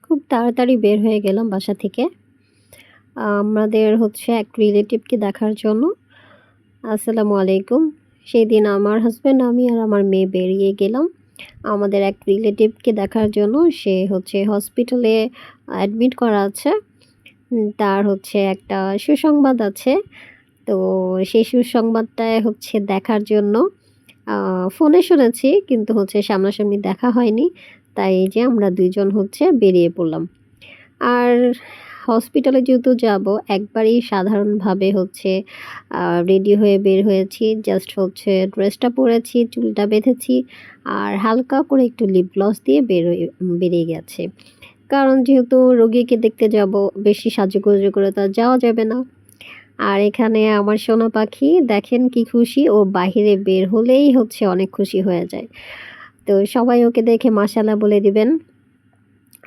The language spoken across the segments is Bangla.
খুব তাড়াতাড়ি বের হয়ে গেলাম বাসা থেকে। আমাদের হচ্ছে এক রিলেটিভকে দেখার জন্য। আসসালামু আলাইকুম। সেদিন আমার হাসব্যান্ড, আমি আর আমার মেয়ে বেরিয়ে গেলাম আমাদের এক রিলেটিভকে দেখার জন্য। সে হচ্ছে হসপিটালে অ্যাডমিট করা আছে। তার হচ্ছে একটা সুসংবাদ আছে। তো সেই সুসংবাদটাই হচ্ছে দেখার জন্য আ ফোনে শুনেছি, কিন্তু হচ্ছে সামনাসামনি দেখা হয়নি। তাই এই যে আমরা ২ জন হচ্ছে বেরিয়ে পড়লাম। আর হসপিটালে যেহেতু যাব, একবারেই সাধারণভাবে হচ্ছে রেডি হয়ে বের হয়েছি। জাস্ট হচ্ছে ড্রেসটা পরেছি, চুলটা বেঁধেছি আর হালকা করে একটু লিপ গ্লস দিয়ে বেরিয়ে গেছি। কারণ যেহেতু রোগীকে দেখতে যাব, বেশি সাজুগুজু করে তো আর যাওয়া যাবে না। আর এখানে আমার সোনা পাখি দেখেন কি খুশি, ও বাহিরে বের হলেই হচ্ছে অনেক খুশি হয়ে যায়। তো সবাই ওকে দেখে মাশাআল্লাহ বলে দিবেন।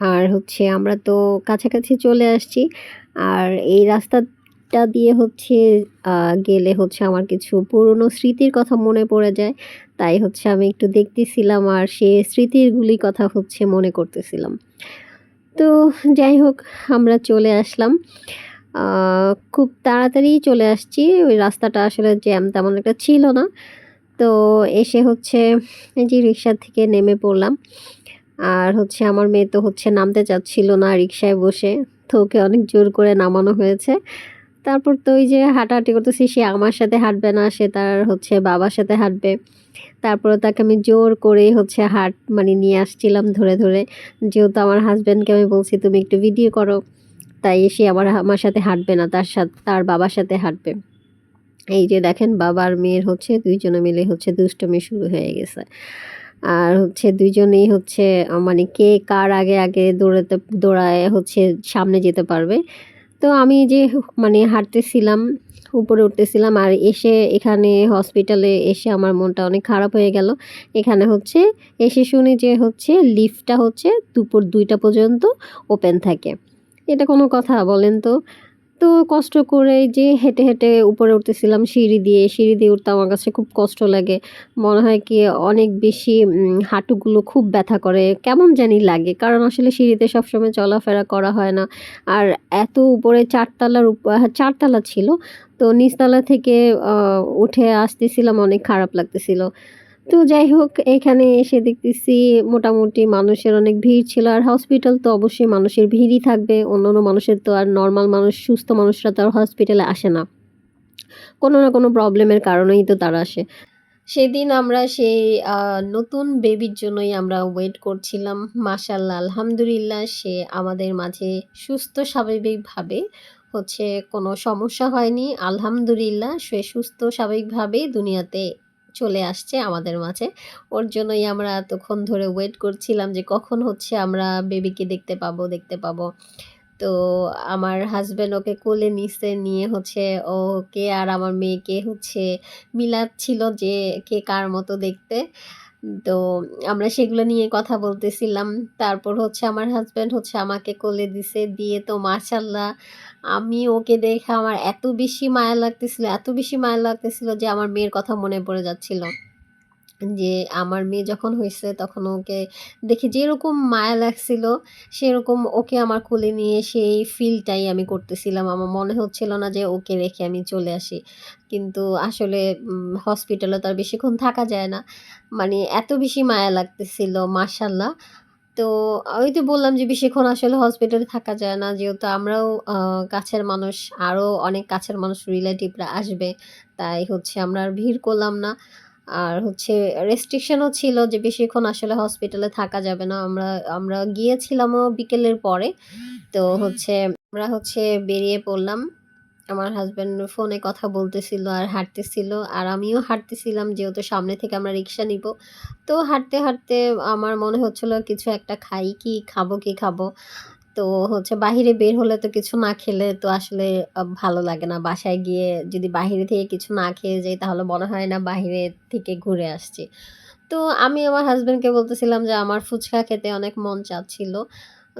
আর হচ্ছে আমরা তো কাছাকাছি চলে আসছি। আর এই রাস্তাটা দিয়ে হচ্ছে আ গেলে হচ্ছে আমার কিছু পুরনো স্মৃতির কথা মনে পড়ে যায়। তাই হচ্ছে আমি একটু দেখতেছিলাম আর সে স্মৃতিরগুলি কথা হচ্ছে মনে করতেছিলাম। তো যাই হোক, আমরা চলে আসলাম। আ খুব তাড়াতাড়িই চলে আসছি। ওই রাস্তাটা আসলে জ্যাম তেমন একটা ছিল না। তো এসে হচ্ছে এই যে রিক্সা থেকে নেমে পড়লাম। আর হচ্ছে আমার মেয়ে তো হচ্ছে নামতে চাচ্ছিল না রিক্সায় বসে। তো ওকে অনেক জোর করে নামানো হয়েছে। তারপর তো ওই যে হাঁটাহাঁটি করতেছি, সে আমার সাথে হাঁটবে না, সে তার হচ্ছে বাবার সাথে হাঁটবে। তারপরে তাকে আমি জোর করেই হচ্ছে মানে নিয়ে আসছিলাম ধরে, ধরে। যেহেতু আমার হাসব্যান্ডকে আমি বলছি, "তুমি একটু ভিডিও করো।" তাই সে আমার সাথে হাঁটবে না, তার বাবার সাথে হাঁটবে। এই যে দেখেন, বাবা আর মেয়ের হচ্ছে ২ জনে মিলে হচ্ছে দুষ্টুমি শুরু হয়ে গেছে। আর হচ্ছে ২ জনেই হচ্ছে মানে কে কার আগে, আগে দৌড়ায় হচ্ছে সামনে যেতে পারবে। তো আমি যে মানে হাঁটতেছিলাম, উপরে উঠতেছিলাম আর এখানে হসপিটালে এসে আমার মনটা অনেক খারাপ হয়ে গেল। এখানে হচ্ছে এসে শুনি যে হচ্ছে লিফটটা হচ্ছে দুপুর ২ টা পর্যন্ত ওপেন থাকে। এটা কোনো কথা বলেন তো? তো কষ্ট করে এই যে হেঁটে, হেঁটে উপরে উঠতেছিলাম সিঁড়ি দিয়ে উঠতে আমার কাছে খুব কষ্ট লাগে। মনে হয় কি অনেক বেশি হাঁটুগুলো খুব ব্যথা করে। কেমন জানি লাগে। কারণ আসলে সিঁড়িতে সবসময় চলাফেরা করা হয় না। আর এত উপরে ৪ তলার ৪ তলা ছিল। তো নিচতলা থেকে আ উঠে আসতেছিলাম, অনেক খারাপ লাগতেছিল। তো যাই হোক, এখানে এসে দেখতেছি মোটামুটি মানুষের অনেক ভিড় ছিল। আর হসপিটাল তো অবশ্যই মানুষের ভিড়ই থাকবে। অন্যান্য মানুষের তো আর নরমাল মানুষ, সুস্থ মানুষরা তো আর হসপিটালে আসে না। কোনো না কোনো প্রবলেমের কারণেই তো তারা আসে। সেদিন আমরা সেই আ নতুন বেবির জন্যই আমরা ওয়েট করছিলাম। মাশাআল্লাহ, আলহামদুলিল্লাহ সে আমাদের মাঝে সুস্থ স্বাভাবিকভাবে হচ্ছে কোনো সমস্যা হয়নি। আলহামদুলিল্লাহ সে সুস্থ স্বাভাবিকভাবেই দুনিয়াতে চলে আসছে আমাদের মাঝে। ওর জন্যই আমরা এতক্ষণ ধরে ওয়েট করছিলাম যে কখন হচ্ছে আমরা বেবিকে দেখতে পাবো, দেখতে পাবো। তো আমার হাসব্যান্ড ওকে কোলে নিছে, নিয়ে হচ্ছে ওকে আর আমার মেয়েকে হচ্ছে মিলাচ্ছিল যে কে কার মতো দেখতে। তো আমরা সেগুলো নিয়ে কথা বলতেছিলাম। তারপর হচ্ছে আমার হাসব্যান্ড হচ্ছে আমাকে কোলে দিছে। দিয়ে তো মাশাআল্লাহ আমি ওকে দেখে আমার এত বেশি মায়া লাগতেছিল, এত বেশি মায়া লাগতেছিল যে আমার মেয়ের কথা মনে পড়ে যাচ্ছিল। যে আমার মেয়ে যখন হইছে তখন ওকে দেখে যেরকম মায়া লাগছিল, সেরকম ওকে আমার কোলে নিয়ে সেই ফিলটাই আমি করতেছিলাম। আমার মনে হচ্ছিল না যে ওকে রেখে আমি চলে আসি। কিন্তু আসলে হসপিটালে তো আর বেশিক্ষণ থাকা যায় না। মানে এত বেশি মায়া লাগতেছিল মাশাআল্লাহ। তো ওই তো বললাম যে বেশিক্ষণ আসলে হসপিটালে থাকা যায় না। যেহেতু আমরাও কাছের মানুষ, আরও অনেক কাছের মানুষ রিলেটিভরা আসবে। তাই হচ্ছে আমরা আর ভিড় করলাম না। আর হচ্ছে রেস্ট্রিকশন ও ছিল যে বেশিক্ষণ আসলে হসপিটালে থাকা যাবে না। আমরা আমরা গিয়েছিলামও বিকেলের পরে। তো হচ্ছে আমরা হচ্ছে বেরিয়ে পড়লাম। আমার হাসব্যান্ড ফোনে কথা বলতেছিল আর হাঁটতেছিল। আর আমিও হাঁটতেছিলাম, যেহেতু সামনে থেকে আমরা রিক্সা নিবো। তো হাঁটতে, হাঁটতে আমার মনে হচ্ছিল কিছু একটা খাই, কি খাবো, কি খাবো? তো হচ্ছে বাহিরে বের হলে তো কিছু না খেলে তো আসলে ভালো লাগে না। বাসায় গিয়ে যদি বাহিরে থেকে কিছু না খেয়ে যাই, তাহলে মনে হয় না বাহিরে থেকে ঘুরে আসছি। তো আমি আমার হাসব্যান্ডকে বলতেছিলাম যে আমার ফুচকা খেতে অনেক মন চাচ্ছিল।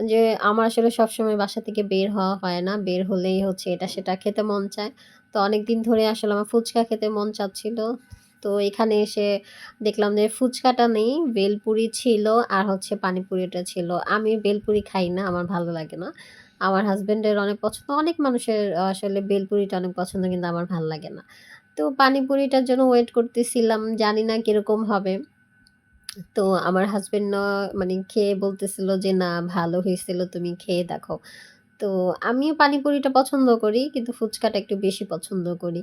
যে আমার আসলে সবসময় বাসা থেকে বের হওয়া হয় না। বের হলেই হচ্ছে এটা সেটা খেতে মন চায়। তো অনেকদিন ধরে আসলে আমার ফুচকা খেতে মন চাচ্ছিল। তো এখানে এসে দেখলাম যে ফুচকাটা নেই, ভেলপুরি ছিল আর হচ্ছে পানিপুরিটা ছিল। আমি ভেলপুরি খাই না, আমার ভালো লাগে না। আমার হাসব্যান্ডের অনেক পছন্দ, অনেক মানুষের আসলে ভেলপুরিটা অনেক পছন্দ কিন্তু আমার ভাল লাগে না। তো পানিপুরিটার জন্য ওয়েট করতেছিলাম, জানি না কিরকম হবে। তো আমার হাসব্যান্ড মানে খেয়ে বলতেছিল যে, "না ভালো হইছিল, তুমি খেয়ে দেখো।" তো আমিও পানিপুরিটা পছন্দ করি কিন্তু ফুচকাটা একটু বেশি পছন্দ করি।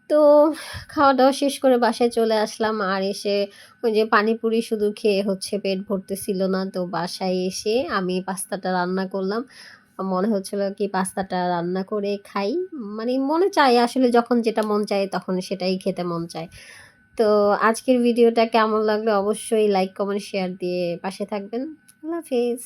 তো খাওয়া-দাওয়া শেষ করে বাসায় চলে আসলাম। আর এসে ওই যে পানিপুরি শুধু খেয়ে হচ্ছে পেট ভরতেছিল না। তো বাসায় এসে আমি পাস্তাটা রান্না করলাম। মনে হচ্ছিল কি পাস্তাটা রান্না করে খাই। মানে মনে চায় আসলে যখন যেটা মন চায় তখন সেটাই খেতে মন চায়। তো আজকের ভিডিওটা কেমন লাগলো অবশ্যই লাইক, কমেন্ট, শেয়ার দিয়ে পাশে থাকবেন। আল্লাহ হাফেজ।